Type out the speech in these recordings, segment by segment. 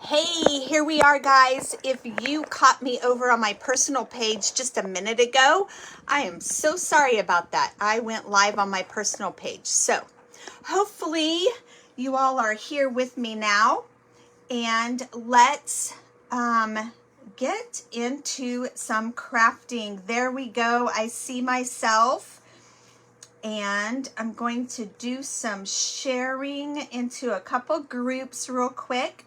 Hey, here we are, guys. If you caught me over on my personal page just a minute ago, I am so sorry about that. I went live on my personal page. So hopefully you all are here with me now, and let's get into some crafting. There we go. I see myself, and I'm going to do some sharing into a couple groups real quick.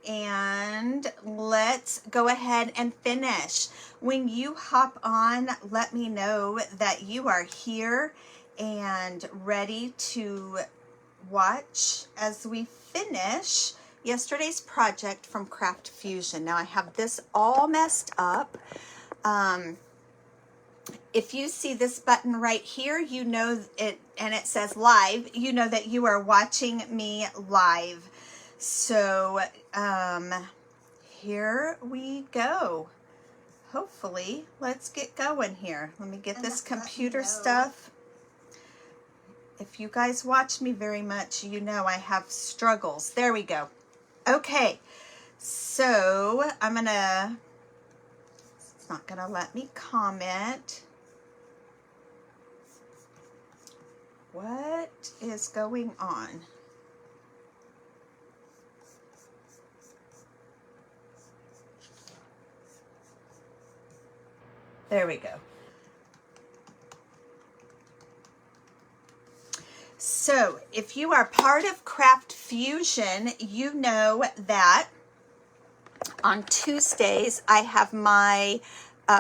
And let's go ahead and finish. When you hop on, let me know that you are here and ready to watch as we finish yesterday's project from Craft Fusion. Now I have this all messed up. If you see this button right here, you know it, and it says live, you know that you are watching me live. So here we go. Hopefully, let's get going here. Let me get this computer stuff. If you guys watch me very much, you know I have struggles. There we go. Okay, so it's not gonna let me comment. What is going on? There we go. So if you are part of Craft Fusion, you know that on Tuesdays I have my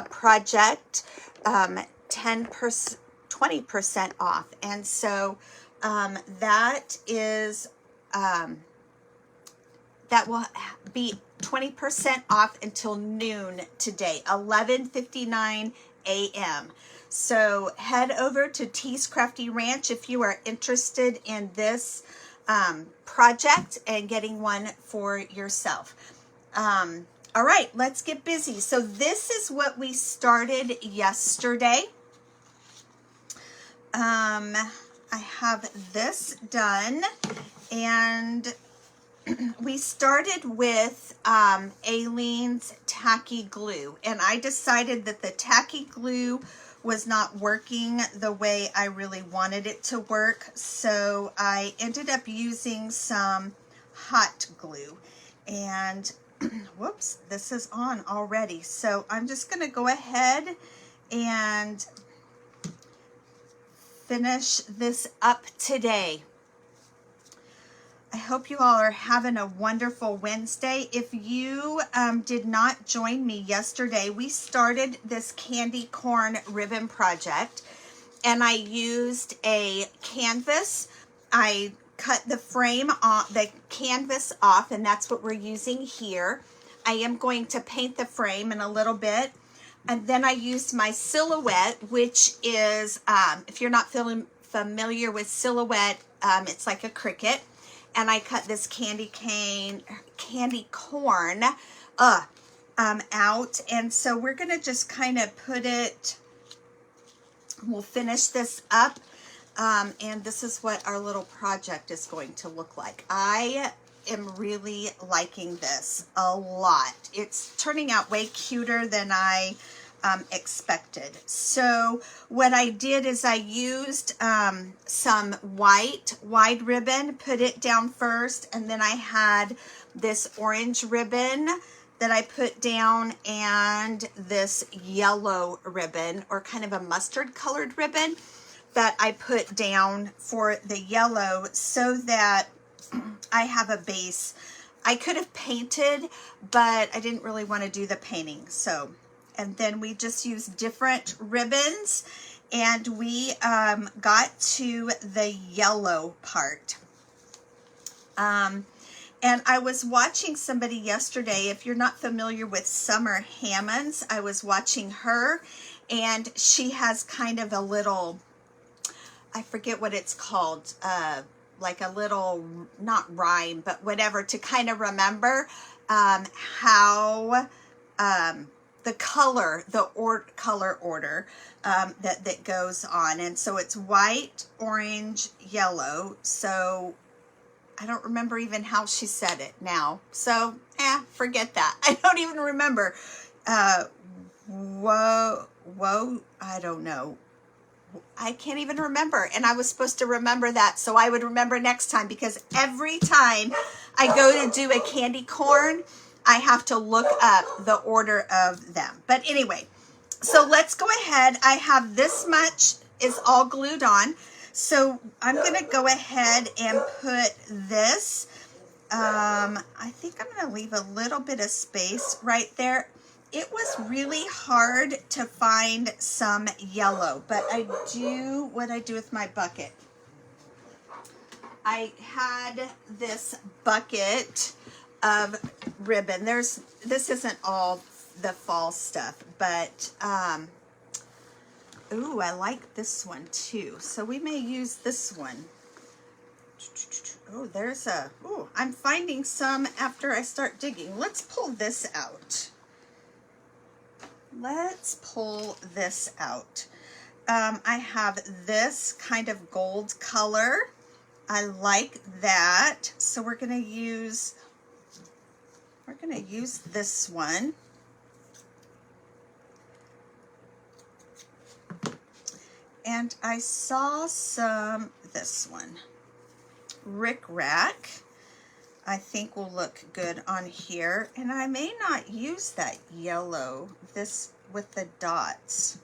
project 10%, 20% off. And so that is that will be 20% off until noon today, 11:59 a.m. So head over to Tea's Crafty Ranch if you are interested in this project and getting one for yourself. All right, let's get busy. So this is what we started yesterday. I have this done, and we started with Aleene's tacky glue, and I decided that the tacky glue was not working the way I really wanted it to work, so I ended up using some hot glue. And whoops, this is on already, so I'm just going to go ahead and finish this up today. I hope you all are having a wonderful Wednesday. If you did not join me yesterday, we started this candy corn ribbon project, and I used a canvas. I cut the frame off, the canvas off, and that's what we're using here. I am going to paint the frame in a little bit. And then I used my Silhouette, which is, if you're not familiar with Silhouette, it's like a Cricut. And I cut this candy corn out. And so we're going to just kind of put it, we'll finish this up. And this is what our little project is going to look like. I am really liking this a lot. It's turning out way cuter than I expected. So what I did is I used some white wide ribbon, put it down first, and then I had this orange ribbon that I put down, and this yellow ribbon, or kind of a mustard colored ribbon, that I put down for the yellow, so that I have a base. I could have painted, but I didn't really want to do the painting. So, and then we just used different ribbons, and we got to the yellow part. And I was watching somebody yesterday. If you're not familiar with Summer Hammonds, I was watching her, and she has kind of a little, I forget what it's called, like a little, not rhyme, but whatever, to kind of remember how the color, color order that goes on. And so it's white, orange, yellow. So I don't remember even how she said it now. So, forget that. I don't even remember. Whoa, I don't know. I can't even remember. And I was supposed to remember that so I would remember next time, because every time I go to do a candy corn, I have to look up the order of them. But anyway, so let's go ahead. I have this much is all glued on. So I'm going to go ahead and put this. I think I'm going to leave a little bit of space right there. It was really hard to find some yellow, but what I do with my bucket. I had this bucket of ribbon. This isn't all the fall stuff, but, ooh, I like this one too. So we may use this one. Oh, I'm finding some after I start digging. Let's pull this out. Let's pull this out. I have this kind of gold color. I like that. So we're gonna use this one. And I saw this one. Rick Rack, I think will look good on here. And I may not use that yellow, this with the dots.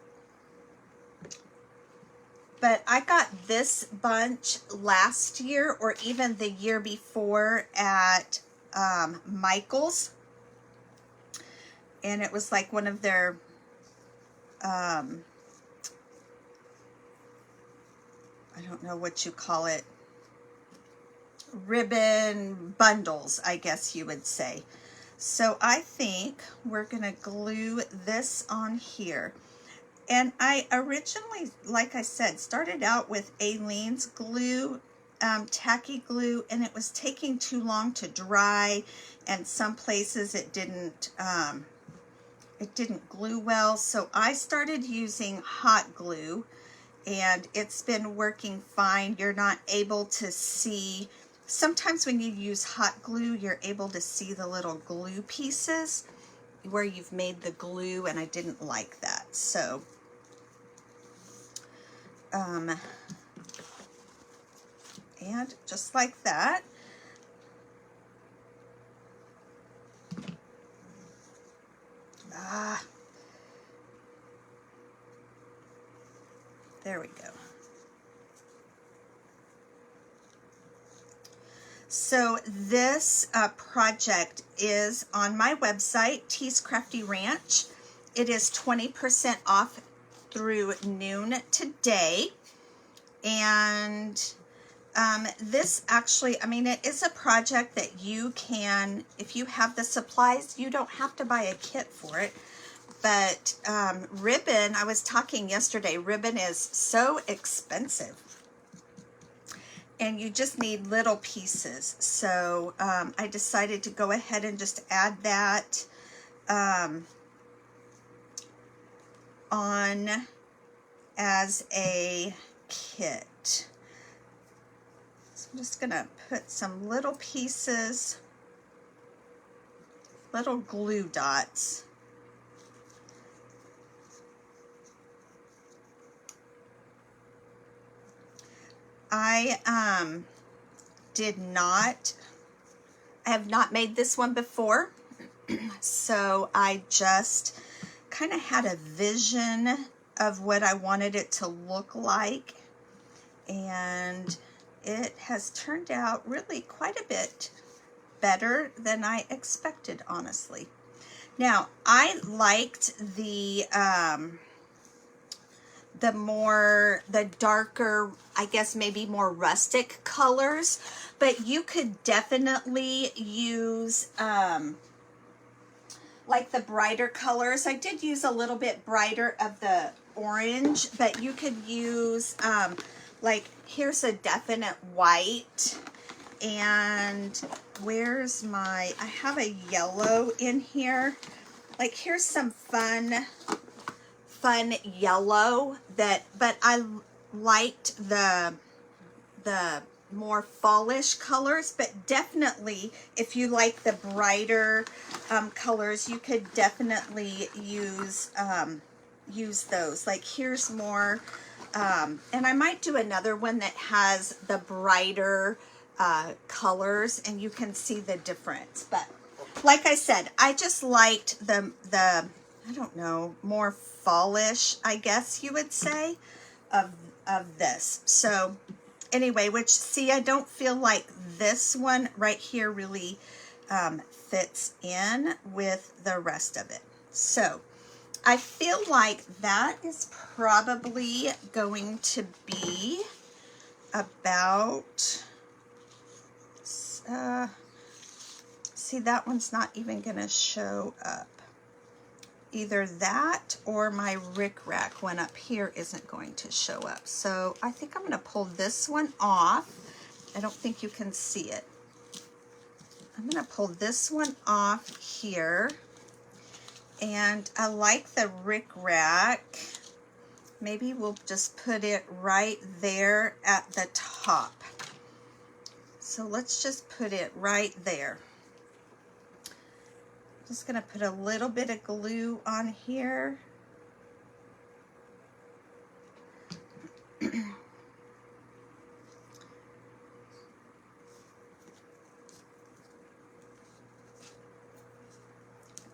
But I got this bunch last year or even the year before at Michael's. And it was like one of their I don't know what you call it, ribbon bundles, I guess you would say. So I think we're gonna glue this on here. And I originally, like I said, started out with Aleene's glue, tacky glue, and it was taking too long to dry, and some places it didn't glue well. So I started using hot glue, and it's been working fine. You're not able to see, sometimes when you use hot glue, you're able to see the little glue pieces where you've made the glue, and I didn't like that. So and just like that, there we go. So this project is on my website, Tea's Crafty Ranch. It is 20% off through noon today. And this actually, I mean, it is a project that you can, if you have the supplies, you don't have to buy a kit for it. But ribbon, I was talking yesterday, ribbon is so expensive. And you just need little pieces. So I decided to go ahead and just add that on as a kit. So I'm just gonna put some little pieces, little glue dots. I have not made this one before, so I just kind of had a vision of what I wanted it to look like, and it has turned out really quite a bit better than I expected, honestly. Now, I liked the darker, I guess maybe more rustic colors, but you could definitely use like the brighter colors. I did use a little bit brighter of the orange, but you could use like, here's a definite white, and where's I have a yellow in here. Like, here's some fun yellow but I liked the more fallish colors, but definitely if you like the brighter colors, you could definitely use those. Like here's more, and I might do another one that has the brighter colors and you can see the difference. But like I said, I just liked the I don't know, more fallish, I guess you would say, of this. So anyway, which, see, I don't feel like this one right here really fits in with the rest of it. So I feel like that is probably going to be about, see, that one's not even going to show up. Either that or my rickrack one up here isn't going to show up. So I think I'm going to pull this one off. I don't think you can see it. I'm going to pull this one off here. And I like the rickrack. Maybe we'll just put it right there at the top. So let's just put it right there. Just going to put a little bit of glue on here.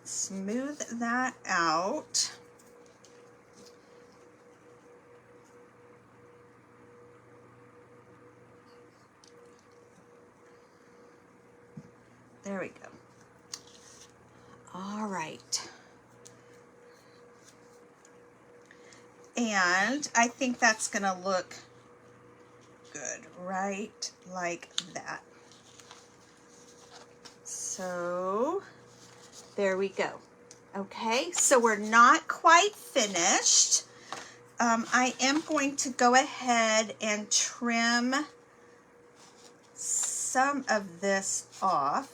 Smooth that out. There we go. All right. And I think that's going to look good, right? Like that. So there we go. Okay, so we're not quite finished. I am going to go ahead and trim some of this off.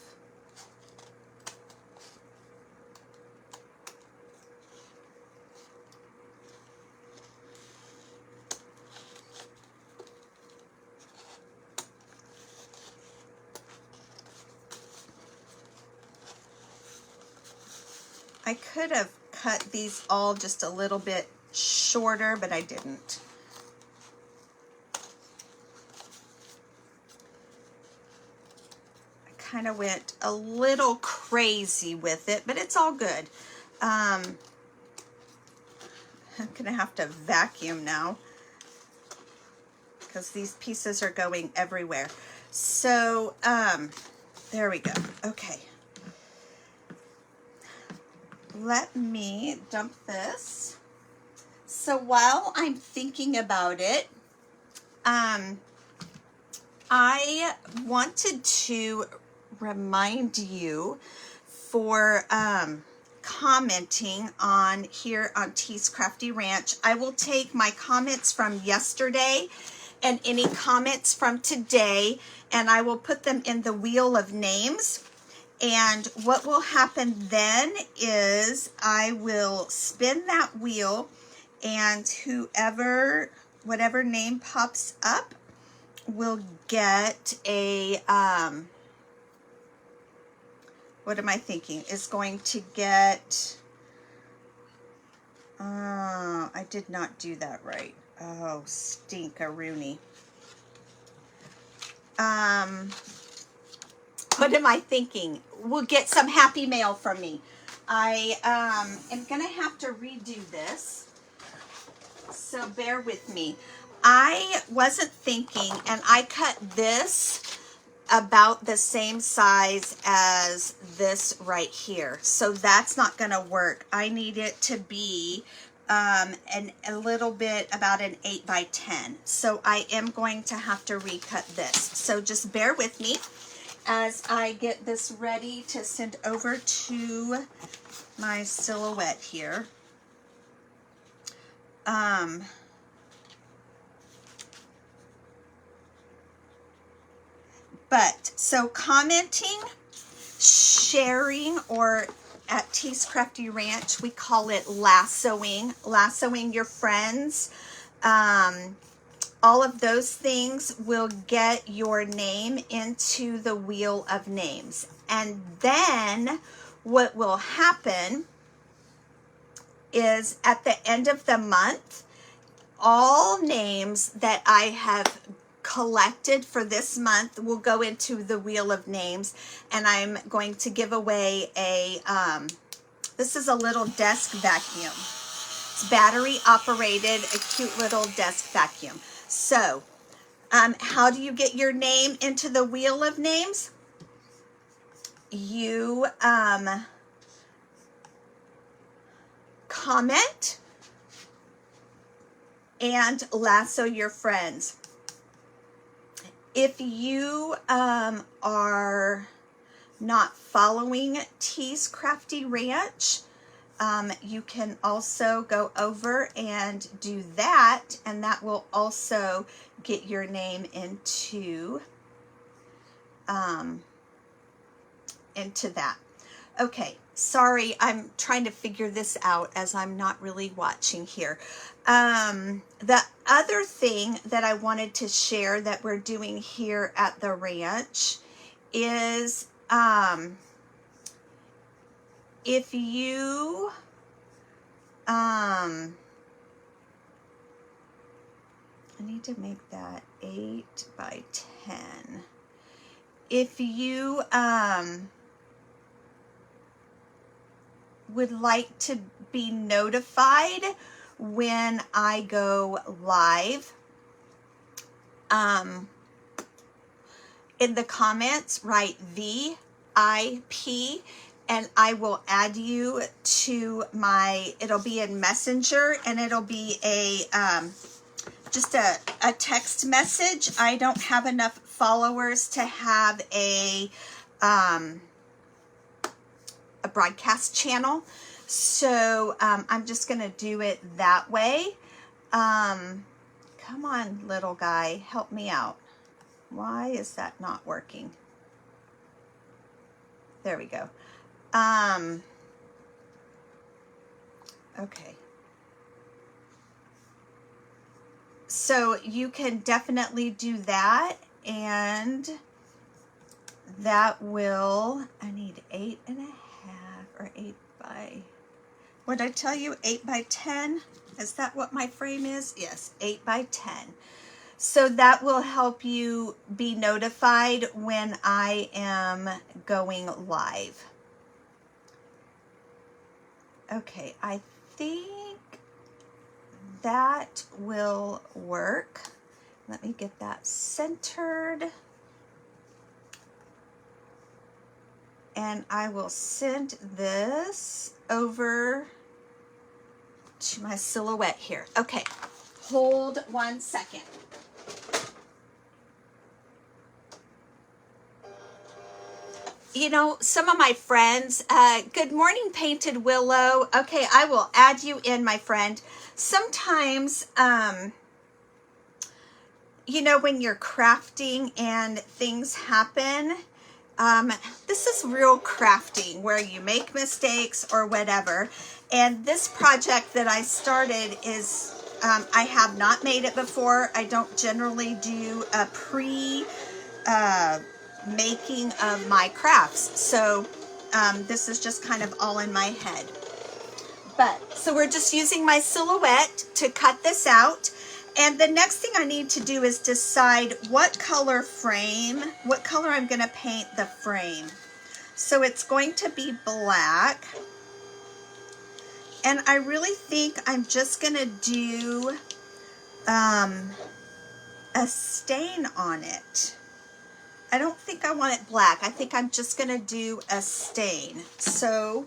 I could have cut these all just a little bit shorter, but I didn't. I kind of went a little crazy with it, but it's all good. I'm gonna have to vacuum now because these pieces are going everywhere. So there we go. Okay. Let me dump this. So while I'm thinking about it, I wanted to remind you for commenting on here on T's Crafty Ranch. I will take my comments from yesterday and any comments from today, and I will put them in the wheel of names. And what will happen then is I will spin that wheel, and whatever name pops up will get a, what am I thinking? Is going to get, I did not do that right. Oh, stink-a-rooney. What am I thinking? We'll get some happy mail from me. I am going to have to redo this, so bear with me. I wasn't thinking, and I cut this about the same size as this right here. So that's not going to work. I need it to be a little bit about an 8 by 10. So I am going to have to recut this. So just bear with me as I get this ready to send over to my silhouette here. But so commenting, sharing, or at T's Crafty Ranch we call it lassoing your friends. All of those things will get your name into the wheel of names. And then what will happen is at the end of the month, all names that I have collected for this month will go into the wheel of names, and I'm going to give away a, this is a little desk vacuum. It's battery operated, a cute little desk vacuum. So, how do you get your name into the wheel of names? You, comment and lasso your friends. If you are not following Tea's Crafty Ranch, you can also go over and do that, and that will also get your name into that. Okay, sorry, I'm trying to figure this out as I'm not really watching here. The other thing that I wanted to share that we're doing here at the ranch is if you I need to make that 8 by 10. If you would like to be notified when I go live, in the comments write VIP, and I will add you to my, it'll be in Messenger, and it'll be a just a text message. I don't have enough followers to have a broadcast channel, so I'm just gonna do it that way. Come on, little guy, help me out. Why is that not working? There we go. Okay. So you can definitely do that, and that will, I need 8.5 or 8 by, what did I tell you, 8 by 10? Is that what my frame is? Yes, 8 by 10. So that will help you be notified when I am going live. Okay, I think that will work. Let me get that centered. And I will send this over to my silhouette here. Okay, hold 1 second. You know, some of my friends, good morning, Painted Willow. Okay, I will add you in, my friend. Sometimes, you know, when you're crafting and things happen, this is real crafting where you make mistakes or whatever. And this project that I started is, I have not made it before. I don't generally do a making of my crafts, so this is just kind of all in my head. But so we're just using my silhouette to cut this out, and the next thing I need to do is decide what color frame, what color I'm going to paint the frame. So it's going to be black, and I really think I'm just going to do a stain on it. I don't think I want it black. I think I'm just going to do a stain. So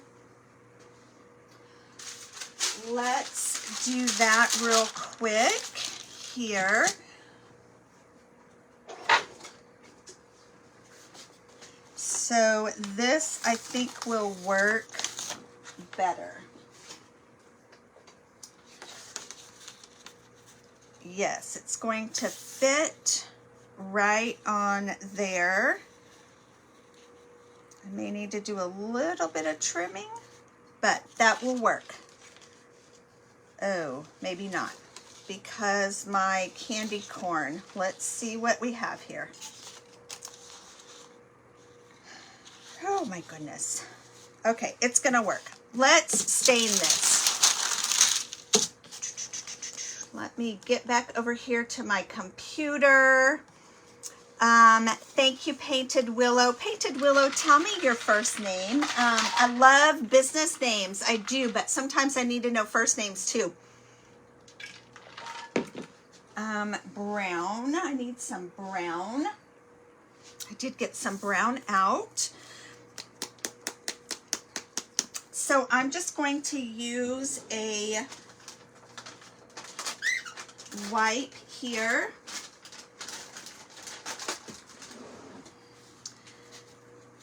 let's do that real quick here. So this, I think, will work better. Yes, it's going to fit right on there. I may need to do a little bit of trimming, but that will work. Oh, maybe not. because my candy corn. Let's see what we have here. Oh my goodness. Okay, it's gonna work. Let's stain this. Let me get back over here to my computer. Thank you, Painted Willow. Painted Willow, tell me your first name. I love business names. I do, but sometimes I need to know first names too. Brown. I need some brown. I did get some brown out. So I'm just going to use a wipe here.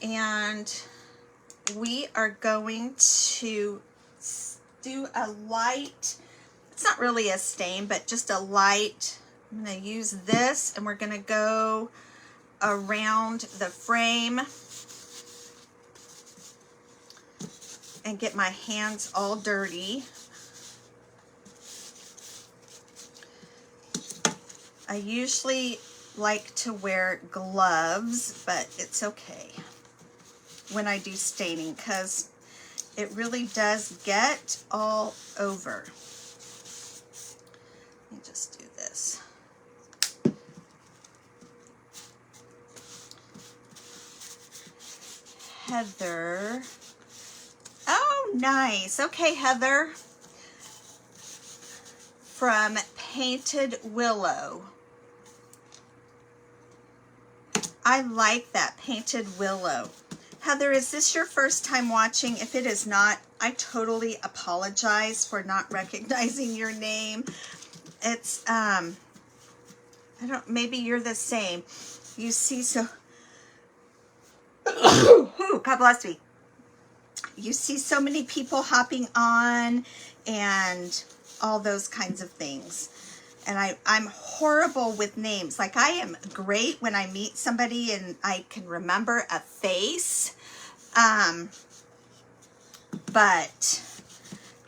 And we are going to do a light, it's not really a stain, but just a light. I'm going to use this and we're going to go around the frame and get my hands all dirty. I usually like to wear gloves, but it's okay when I do staining because it really does get all over. Let me just do this. Heather. Oh, nice. Okay, Heather. From Painted Willow. I like that, Painted Willow. Heather, is this your first time watching? If it is not, I totally apologize for not recognizing your name. It's, I don't, maybe you're the same. You see so, God bless me. You see so many people hopping on and all those kinds of things. And I'm horrible with names. Like, I am great when I meet somebody and I can remember a face. But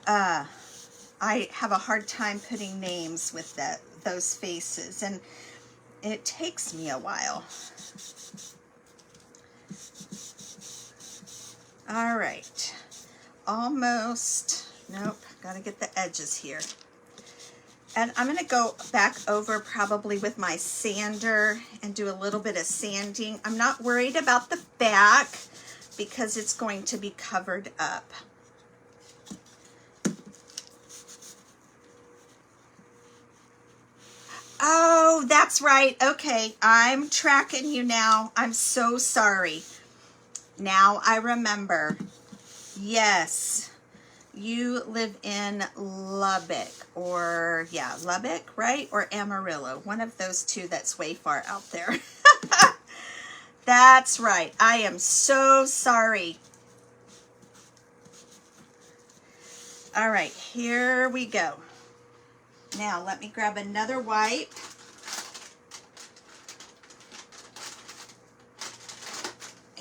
I have a hard time putting names with those faces. And it takes me a while. All right. Almost. Nope. Got to get the edges here. And I'm going to go back over probably with my sander and do a little bit of sanding. I'm not worried about the back because it's going to be covered up. Oh, that's right. Okay, I'm tracking you now. I'm so sorry. Now I remember. Yes. You live in Lubbock, or yeah, Lubbock, right? Or Amarillo, one of those two that's way far out there. That's right. I am so sorry. All right, here we go. Now let me grab another wipe.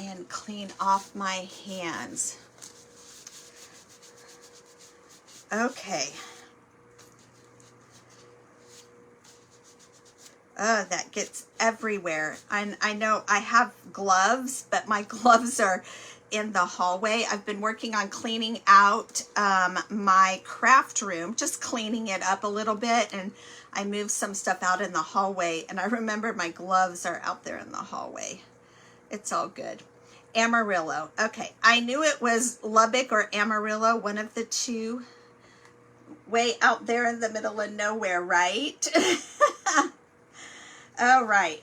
And clean off my hands. Okay. Oh, that gets everywhere. And I know I have gloves, but my gloves are in the hallway. I've been working on cleaning out my craft room, just cleaning it up a little bit. And I moved some stuff out in the hallway. And I remember my gloves are out there in the hallway. It's all good. Amarillo. Okay. I knew it was Lubbock or Amarillo, one of the two. Way out there in the middle of nowhere, right? All right.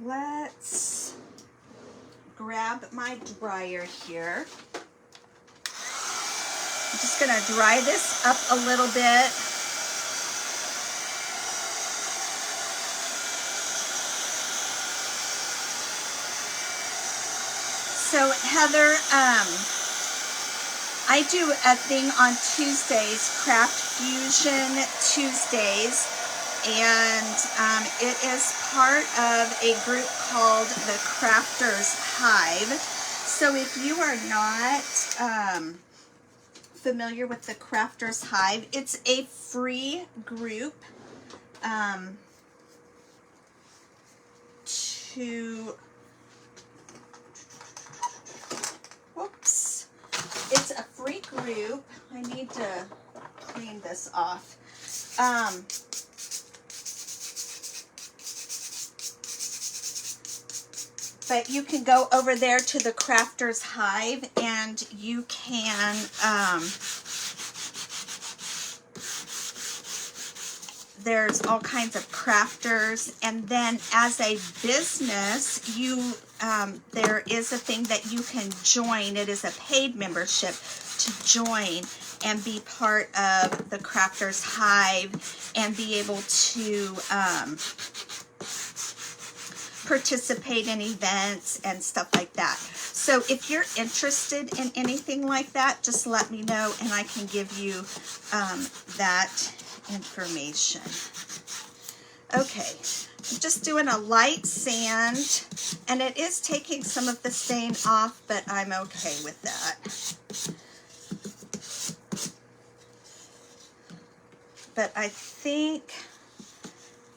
Let's grab my dryer here. I'm just going to dry this up a little bit. So Heather, I do a thing on Tuesdays, Craft Fusion Tuesdays, and it is part of a group called the Crafters Hive. So if you are not familiar with the Crafters Hive, it's a free group whoops. It's a free group. I need to clean this off. But you can go over there to the Crafters Hive and you can there's all kinds of crafters, and then as a business you there is a thing that you can join. It is a paid membership to join and be part of the Crafters Hive and be able to participate in events and stuff like that. So if you're interested in anything like that, just let me know and I can give you that information. Okay, I'm just doing a light sand, and it is taking some of the stain off, but I'm okay with that. But I think,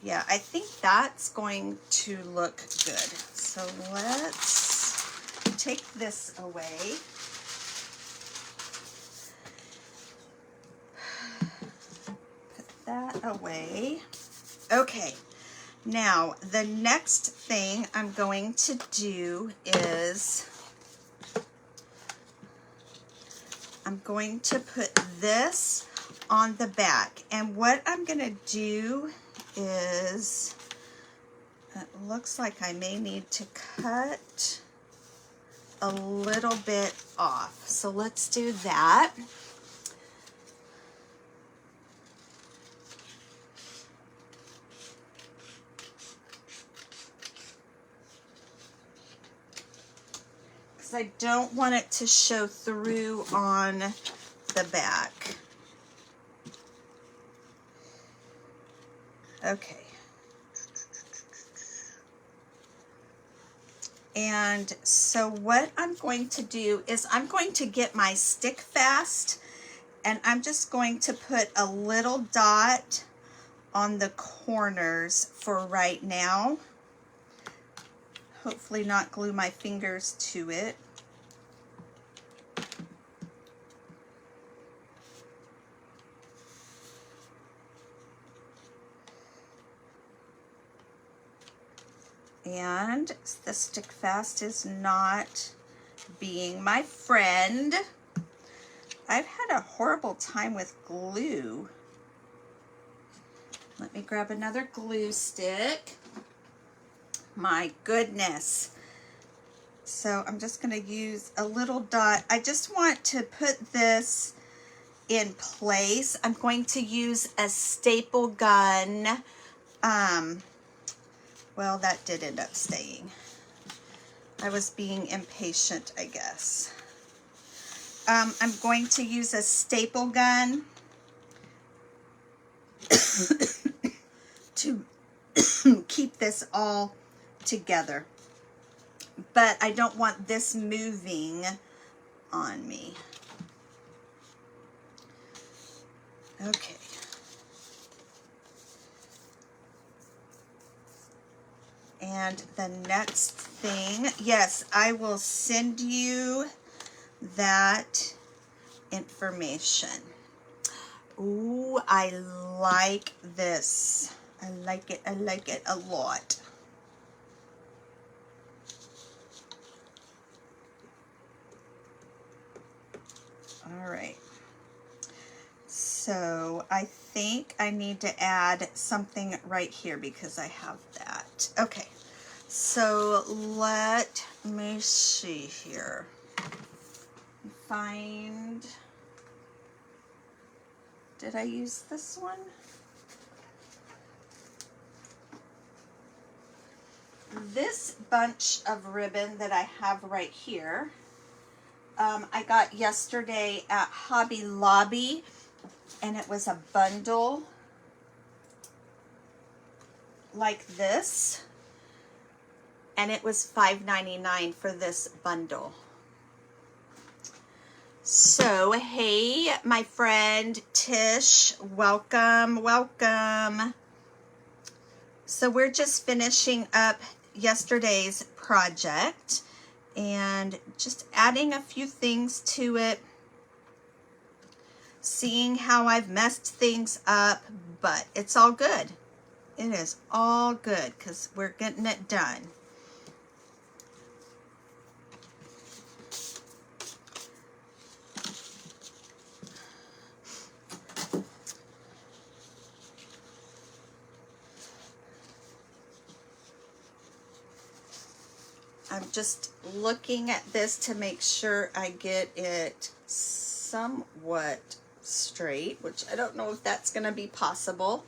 yeah, I think that's going to look good. So let's take this away. Put that away. Okay, now the next thing I'm going to do is I'm going to put this on the back, and what I'm going to do is, it looks like I may need to cut a little bit off, so let's do that. Because I don't want it to show through on the back. Okay. And so what I'm going to do is I'm going to get my Stick Fast, and I'm just going to put a little dot on the corners for right now. Hopefully not glue my fingers to it. And the Stick Fast is not being my friend. I've had a horrible time with glue. Let me grab another glue stick. My goodness. So I'm just going to use a little dot. I just want to put this in place. I'm going to use a staple gun. Well, that did end up staying. I was being impatient, I guess. I'm going to use a staple gun to keep this all together. But I don't want this moving on me. Okay. And the next thing, yes, I will send you that information. Ooh, I like this. I like it a lot. All right. So I think I need to add something right here because I have that. Okay, so let me see here. Find, did I use this one? This bunch of ribbon that I have right here, I got yesterday at Hobby Lobby, and it was a bundle like this, and it was $5.99 for this bundle. So, hey, my friend Tish, welcome, welcome. So we're just finishing up yesterday's project and just adding a few things to it, seeing how I've messed things up, but it's all good. It is all good because we're getting it done. I'm just looking at this to make sure I get it somewhat straight, which I don't know if that's going to be possible.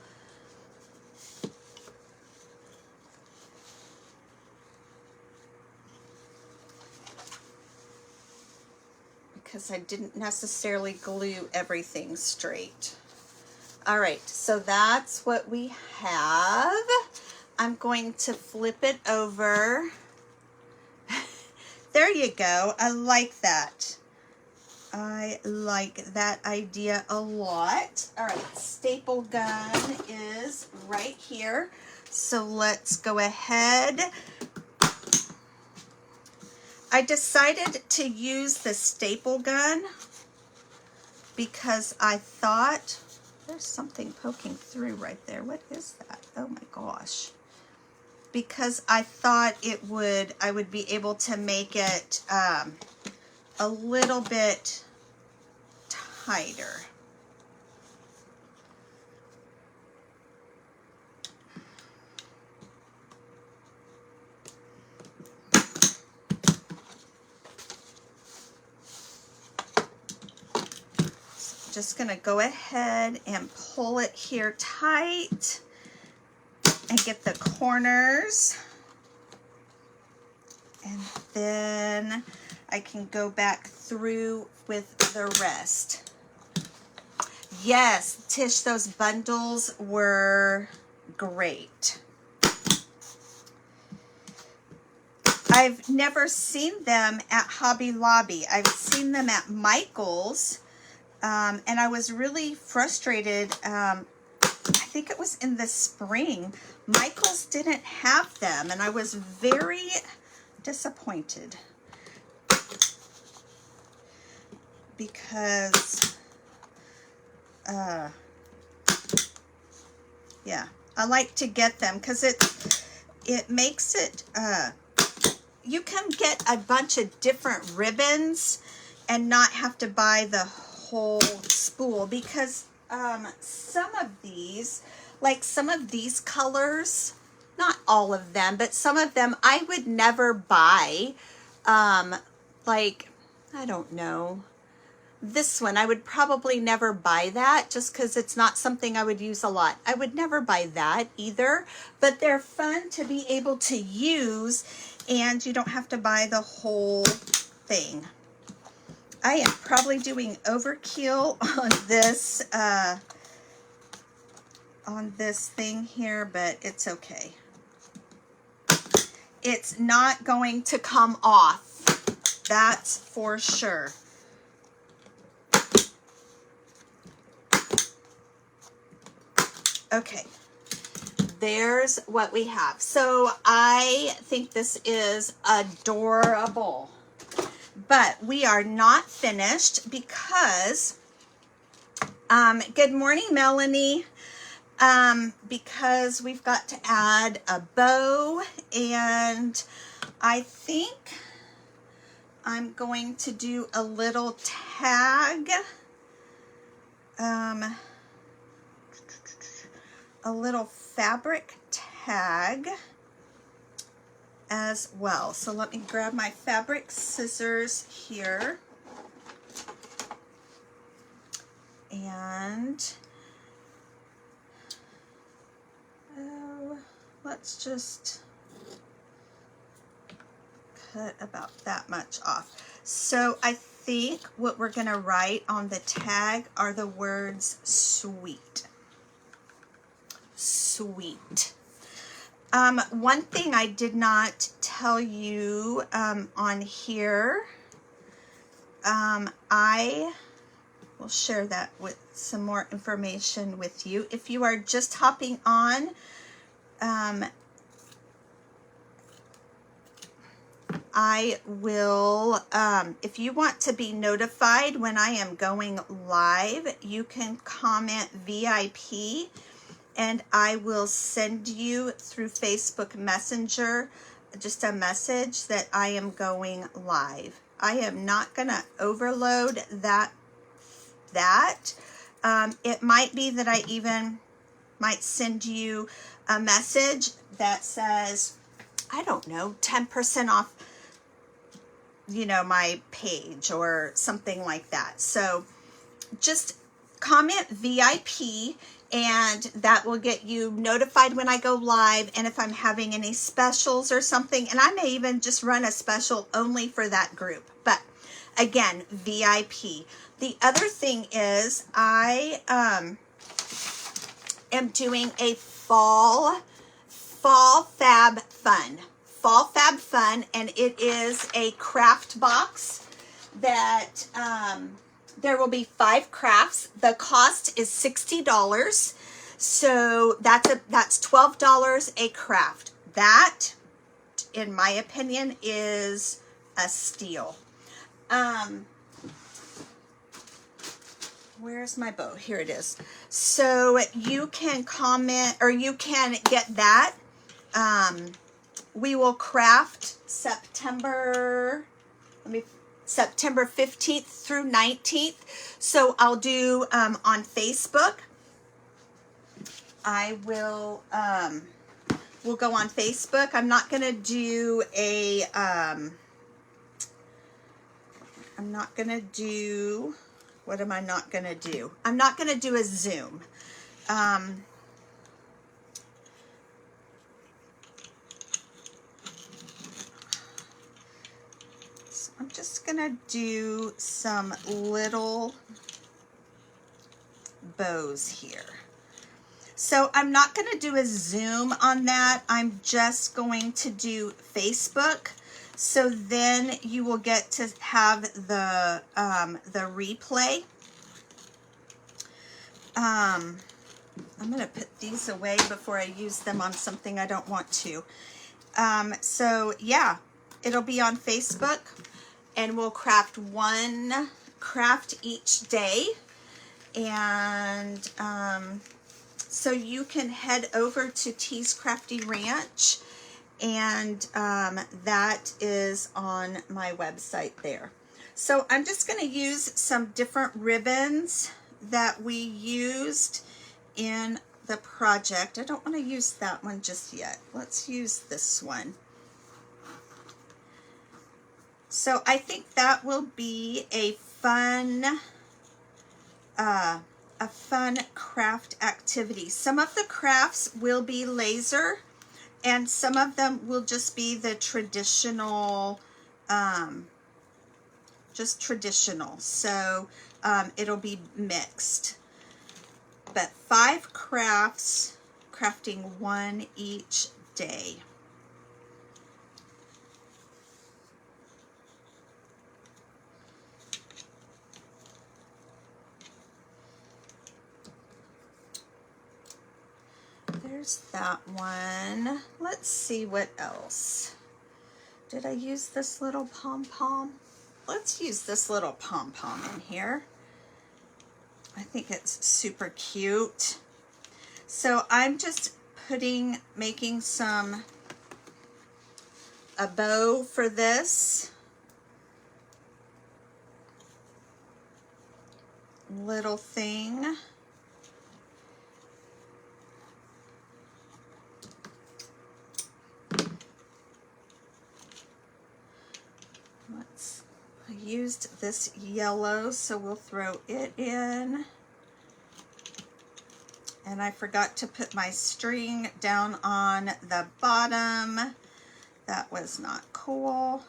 Because I didn't necessarily glue everything straight. All right, so that's what we have. I'm going to flip it over. There you go. I like that. I like that idea a lot. All right, staple gun is right here. So let's go ahead. I decided to use the staple gun because I thought, there's something poking through right there. What is that? Oh my gosh. Because I thought I would be able to make it a little bit tighter. Just gonna go ahead and pull it here tight and get the corners, and then I can go back through with the rest. Yes, Tish, those bundles were great. I've never seen them at Hobby Lobby. I've seen them at Michael's. And I was really frustrated. I think it was in the spring. Michael's didn't have them, and I was very disappointed because, yeah, I like to get them because it makes it, you can get a bunch of different ribbons and not have to buy the whole spool, because some of these, like some of these colors, not all of them, but some of them I would never buy. Like, I don't know, this one I would probably never buy that just because it's not something I would use a lot. I would never buy that either, but they're fun to be able to use, and you don't have to buy the whole thing. I am probably doing overkill on this thing here, but it's okay. It's not going to come off, that's for sure. Okay, there's what we have. So I think this is adorable. But we are not finished because, good morning, Melanie, because we've got to add a bow, and I think I'm going to do a little tag, a little fabric tag as well. So let me grab my fabric scissors here, and let's just cut about that much off. So I think what we're going to write on the tag are the words sweet. Sweet. One thing I did not tell you on here I will share that with some more information with you. If you are just hopping on, I will, if you want to be notified when I am going live, you can comment VIP and I will send you through Facebook Messenger just a message that I am going live. I am not going to overload that. It might be that I even might send you a message that says, I don't know, 10% off, you know, my page or something like that. So just comment VIP and that will get you notified when I go live and if I'm having any specials or something. And I may even just run a special only for that group. But again, VIP. The other thing is I am doing a fall fab fun. Fall fab fun, and it is a craft box that there will be 5 crafts. The cost is $60. So that's $12 a craft. That, in my opinion, is a steal. Where's my bow? Here it is. So you can comment, or you can get that. We will craft September 15th through 19th. So I'll do on Facebook. I will we'll go on Facebook. I'm not going to do a what am I not going to do? I'm not going to do a Zoom. So I'm just going to do some little bows here. So I'm not going to do a Zoom on that. I'm just going to do Facebook. So then you will get to have the replay. I'm going to put these away before I use them on something I don't want to. So yeah, it'll be on Facebook and we'll craft one craft each day. And so you can head over to Tees Crafty Ranch, and that is on my website there. So I'm just going to use some different ribbons that we used in the project. I don't want to use that one just yet. Let's use this one. So I think that will be a fun craft activity. Some of the crafts will be laser and some of them will just be the traditional, just traditional. So it'll be mixed. But 5 crafts, crafting one each day. There's that one. Let's see what else. Did I use this little pom-pom? Let's use this little pom-pom in here. I think it's super cute. So I'm just making a bow for this little thing. I used this yellow, so we'll throw it in. And I forgot to put my string down on the bottom. That was not cool.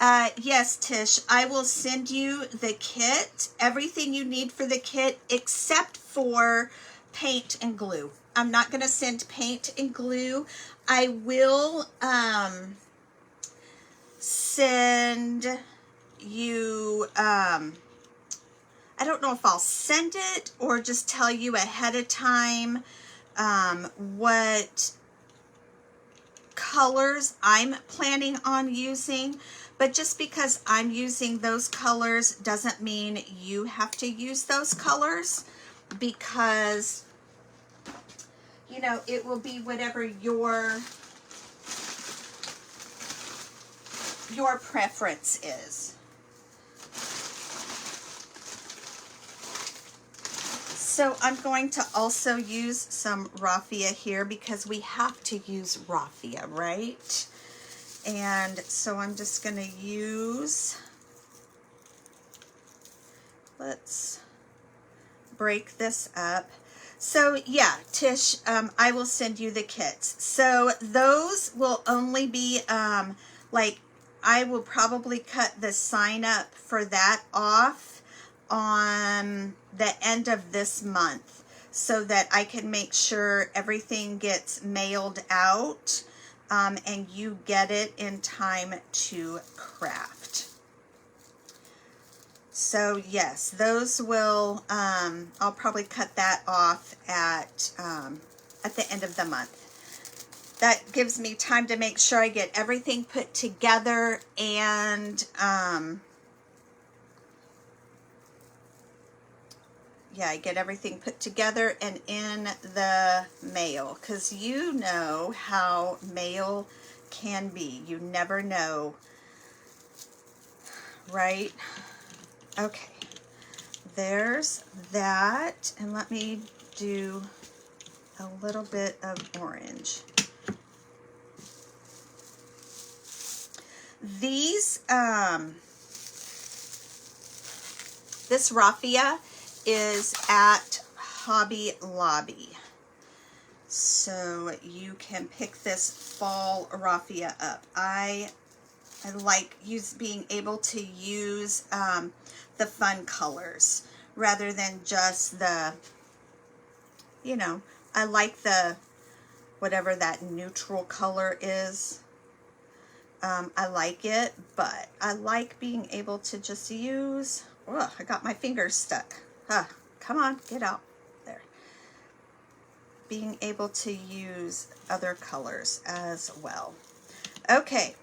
Yes, Tish, I will send you the kit, everything you need for the kit, except for paint and glue. I'm not going to send paint and glue. I will send you, I don't know if I'll send it or just tell you ahead of time what colors I'm planning on using. But just because I'm using those colors doesn't mean you have to use those colors, because, you know, it will be whatever your preference is. So I'm going to also use some raffia here because we have to use raffia, right? And so I'm just going to use, let's break this up. So yeah, Tish, I will send you the kits. So those will only be, like, I will probably cut the sign up for that off on the end of this month so that I can make sure everything gets mailed out and you get it in time to craft. So yes, those will, I'll probably cut that off at the end of the month. That gives me time to make sure I get everything put together and, yeah, I get everything put together and in the mail, because you know how mail can be. You never know, right? Okay, there's that, and let me do a little bit of orange. These, this raffia is at Hobby Lobby, so you can pick this fall raffia up. I like being able to use the fun colors rather than just the, you know, I like the, whatever that neutral color is. I like it, but I like being able to just use, oh, I got my fingers stuck. Come on, get out there. Being able to use other colors as well. Okay.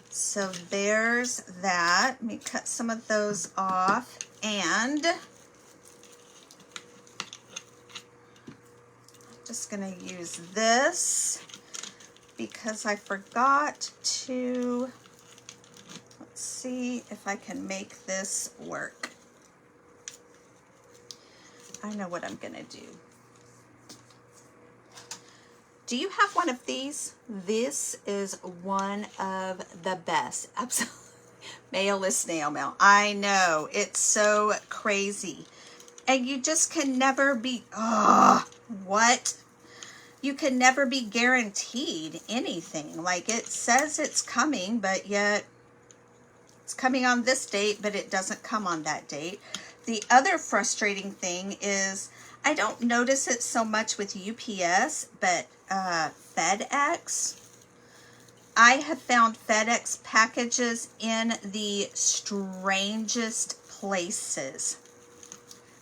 So there's that. Let me cut some of those off, and I'm just going to use this because I forgot to, let's see if I can make this work. I know what I'm going to do. Do you have one of these? This is one of the best. Absolutely. Mail is snail mail. I know. It's so crazy. And you just can never be, what? You can never be guaranteed anything. Like, it says it's coming, but yet it's coming on this date, but it doesn't come on that date. The other frustrating thing is I don't notice it so much with UPS, but FedEx. I have found FedEx packages in the strangest places.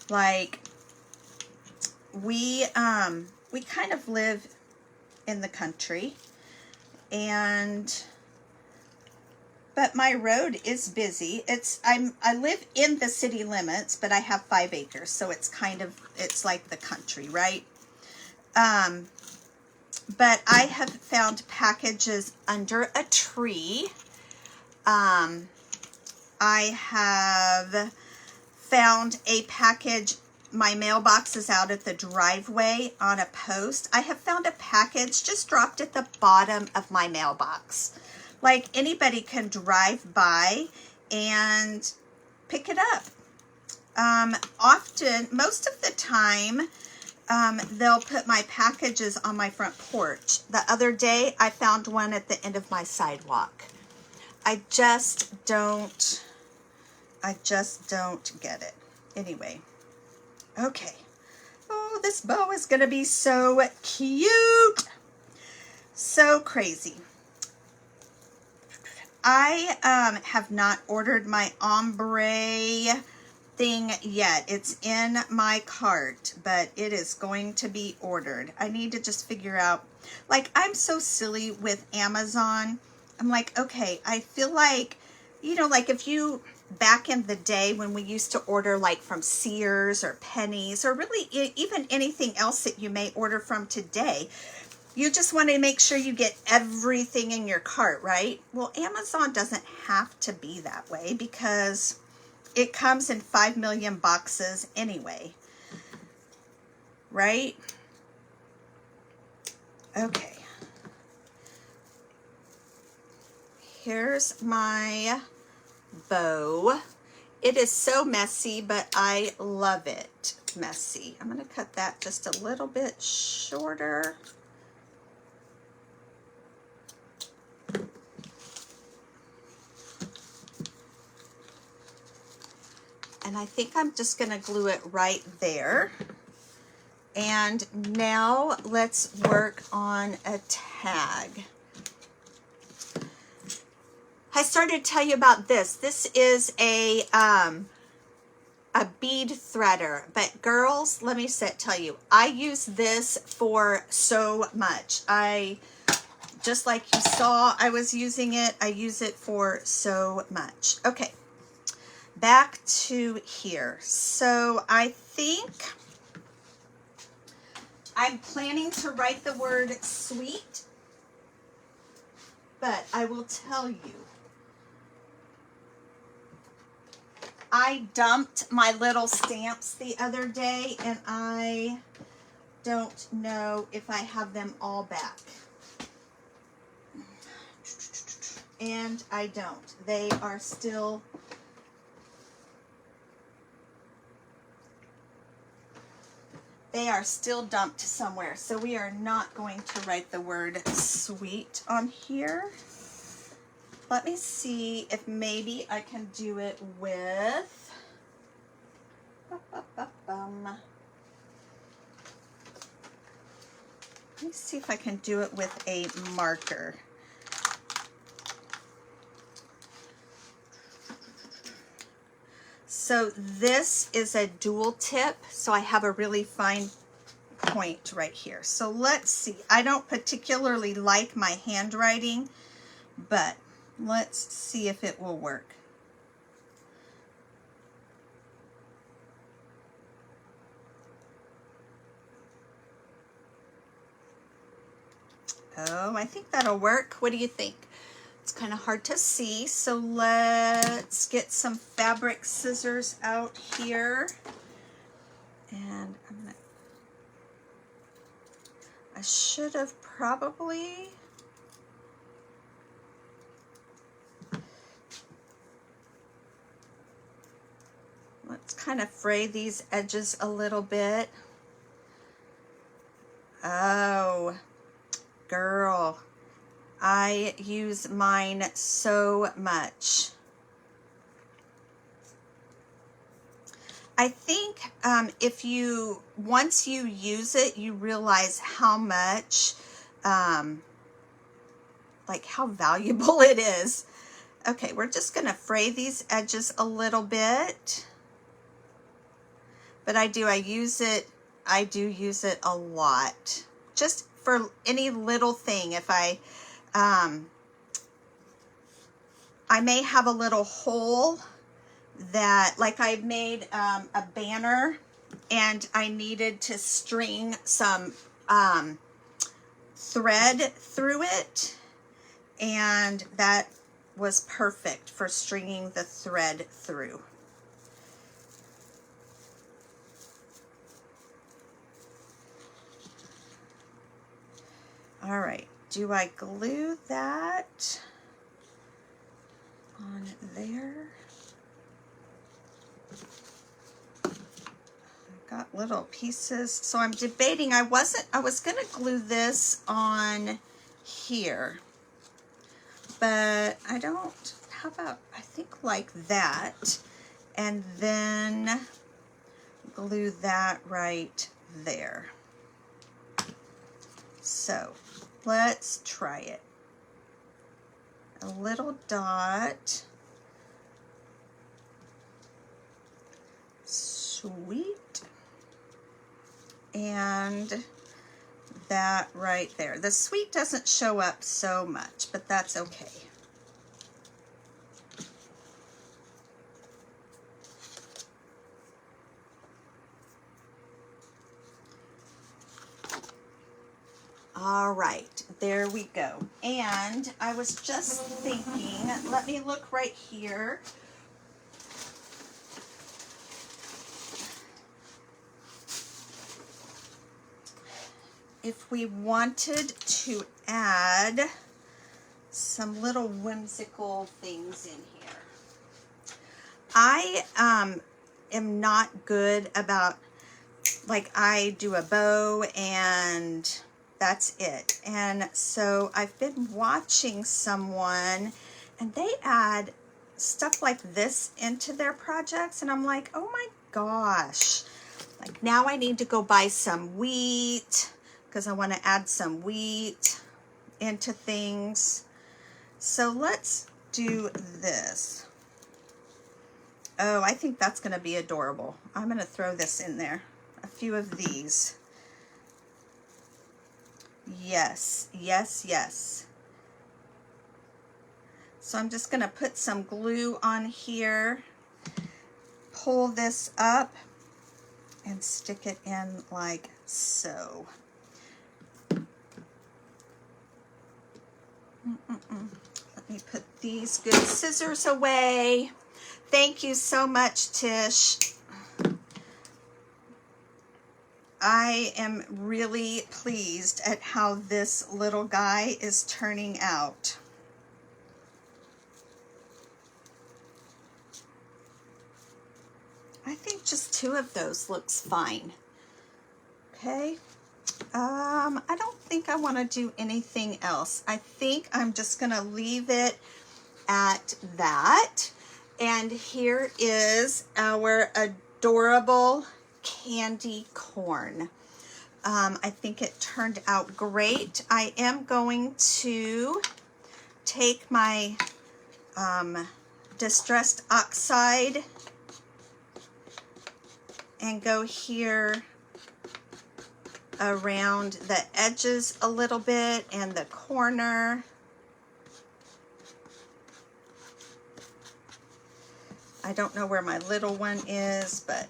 Like, we kind of live in the country, but my road is busy. I live in the city limits, but I have 5 acres, so it's like the country, right? But I have found packages under a tree. I have found a package, my mailbox is out at the driveway on a post. I have found a package just dropped at the bottom of my mailbox. Like, anybody can drive by and pick it up. Often, most of the time, they'll put my packages on my front porch. The other day, I found one at the end of my sidewalk. I just don't get it. Anyway, okay. Oh, this bow is gonna be so cute. So crazy. I have not ordered my ombre thing yet. It's in my cart, but it is going to be ordered. I need to just figure out, like, I'm so silly with Amazon. I'm like, okay, I feel like, you know, like if you, back in the day when we used to order like from Sears or Penny's or really even anything else that you may order from today, you just want to make sure you get everything in your cart, right? Well, Amazon doesn't have to be that way because it comes in 5 million boxes anyway, right? Okay. Here's my bow. It is so messy, but I love it messy. I'm going to cut that just a little bit shorter. And I think I'm just going to glue it right there. And now let's work on a tag. I started to tell you about this. This is a bead threader, but girls, let me tell you, I use this for so much. Just like you saw, I was using it. I use it for so much. Okay, back to here. So I think I'm planning to write the word sweet, but I will tell you, I dumped my little stamps the other day and I don't know if I have them all back. And I don't. They are still dumped somewhere. So we are not going to write the word sweet on here. Let me see if maybe I can do it with, let me see if I can do it with a marker. So this is a dual tip, so I have a really fine point right here. So let's see. I don't particularly like my handwriting, but let's see if it will work. Oh, I think that'll work. What do you think? It's kind of hard to see, so let's get some fabric scissors out here. And I should have probably, let's kind of fray these edges a little bit. Oh, girl, I use mine so much. I think once you use it, you realize how much, like how valuable it is. Okay, we're just gonna fray these edges a little bit. But I do use it a lot. Just for any little thing. If I may have a little hole that, like I made a banner and I needed to string some thread through it, and that was perfect for stringing the thread through. All right, do I glue that on there? I've got little pieces, so I'm debating. I was gonna glue this on here, but I don't, how about, I think like that, and then glue that right there. So let's try it. A little dot. Sweet. And that right there. The sweet doesn't show up so much, but that's okay. All right, there we go. And I was just thinking, let me look right here. If we wanted to add some little whimsical things in here. I am not good about, like, I do a bow and that's it. And so I've been watching someone and they add stuff like this into their projects, and I'm like, oh my gosh, like now I need to go buy some wheat because I want to add some wheat into things. So let's do this. Oh, I think that's going to be adorable. I'm going to throw this in there. A few of these. Yes, yes, yes. So I'm just going to put some glue on here, pull this up, and stick it in like so. Let me put these good scissors away. Thank you so much, Tish. I am really pleased at how this little guy is turning out. I think just 2 of those looks fine. Okay. I don't think I want to do anything else. I think I'm just going to leave it at that. And here is our adorable candy corn. I think it turned out great. I am going to take my Distressed Oxide and go here around the edges a little bit and the corner. I don't know where my little one is, but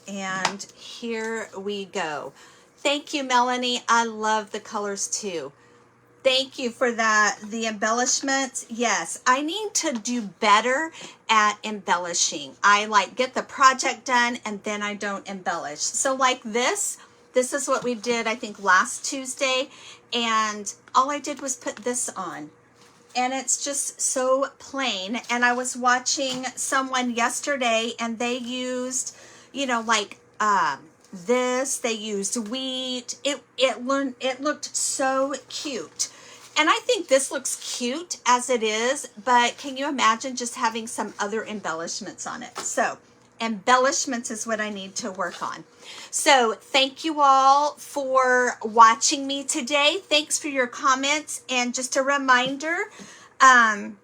and here we go. Thank you, Melanie. I love the colors too. Thank you for that. The embellishments. Yes, I need to do better at embellishing. I like get the project done and then I don't embellish. So like this is what we did, I think last Tuesday. And all I did was put this on. And it's just so plain. And I was watching someone yesterday and they used, you know, like this, they used wheat. It looked so cute. And I think this looks cute as it is, but can you imagine just having some other embellishments on it? So embellishments is what I need to work on. So thank you all for watching me today. Thanks for your comments. And just a reminder, I'm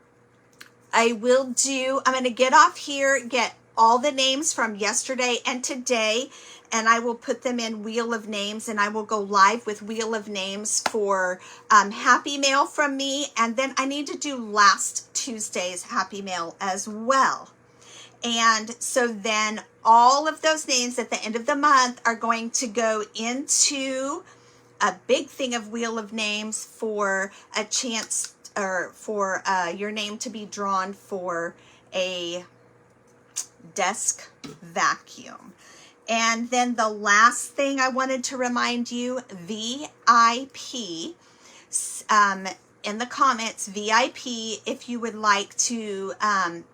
going to get off here, get all the names from yesterday and today, and I will put them in Wheel of Names, and I will go live with Wheel of Names for Happy Mail from me. And then I need to do last Tuesday's Happy Mail as well. And so then all of those names at the end of the month are going to go into a big thing of Wheel of Names for a chance, or for your name to be drawn for a desk vacuum. And then the last thing I wanted to remind you, VIP, in the comments, VIP, if you would like to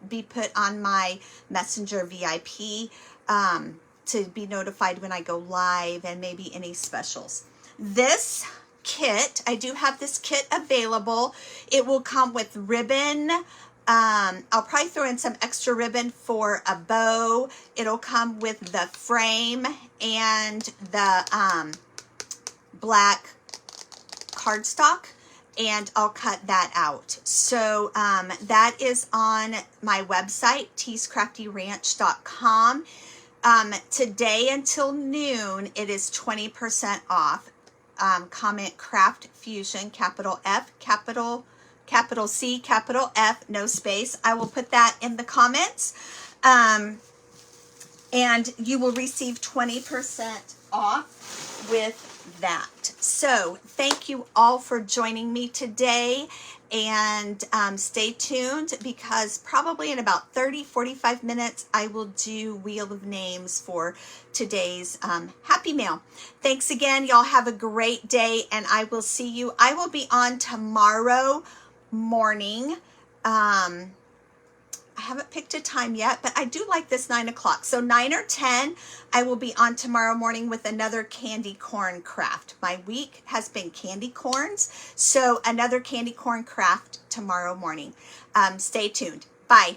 be put on my Messenger VIP, to be notified when I go live and maybe any specials. This kit, I do have this kit available. It will come with ribbon. I'll probably throw in some extra ribbon for a bow. It'll come with the frame and the black cardstock, and I'll cut that out. So that is on my website, teescraftyranch.com. Today until noon, it is 20% off. Comment Craft Fusion, capital F, capital C, capital F, no space. I will put that in the comments. And you will receive 20% off with that. So thank you all for joining me today, and stay tuned, because probably in about 30-45 minutes I will do Wheel of Names for today's Happy Mail. Thanks again. Y'all have a great day, and I will see you. I will be on tomorrow morning. I haven't picked a time yet, but I do like this 9 o'clock. So 9 or 10, I will be on tomorrow morning with another candy corn craft. My week has been candy corns, so another candy corn craft tomorrow morning. Stay tuned. Bye.